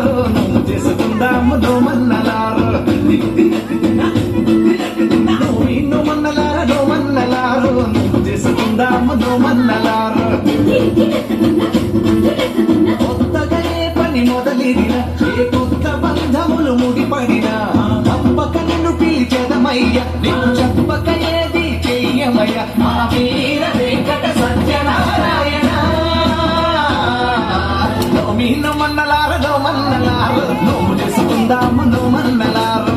నువ్వు చేసుకుందాము నోమన్నలారు నువ్వు చేసుకుందాము నోమన్నలారు కొత్తగా ఏ పని మొదలెడిన ఏ కొత్త బంధములు ముడిపడినా తప్పక నిన్ను పిలిచెదమయ్య నీకు చెప్పక ఏది చెయ్యమయ్య మా వీర వెంకట సత్యనారాయణ నోమన్నలారు నువ్వు చేసుకుందాము నోమన్నలారు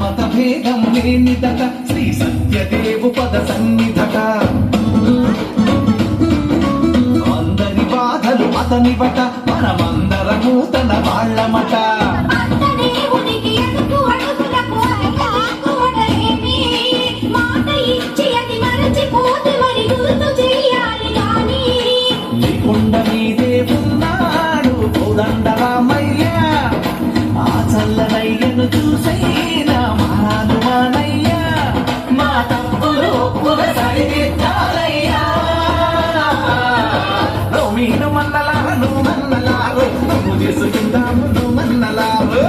మత భేదం లేనిదట శ్రీ సత్యదేవు పద సన్నిధట అందరి బాధలు అతనివట మనమందరము తన వాళ్ళమట కొండ మీదే ఉన్నాడు కోదండరామయ్య ఆ చల్లనయ్యను చూసైనా మాను మానయ్యా మా తప్పులు ఒప్పుగా సరిదిద్దాలయ్యా నువ్వు మన్నలారు నువ్వు చేసుకుందాము నువ్వు మన్నలారు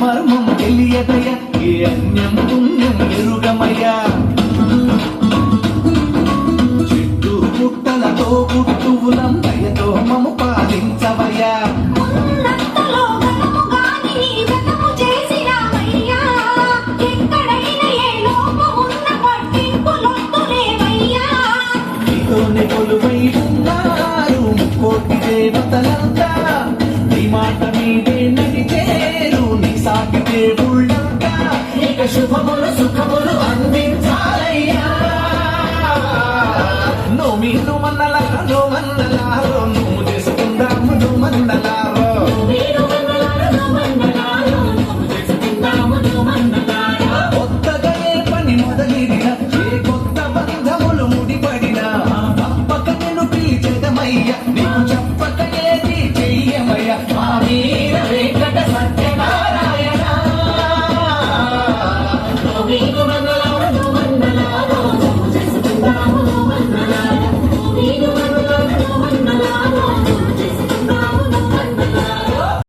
మర్మం తెలియదయ ఏ అన్యం పుణ్యం ఎరుగమయ్యా చెట్టు పుట్టలతో పుట్టువులం దయతో మము పాలించవయ్యా నీతోనే కొలువై ఉన్నారు కోటి దేవతలంతా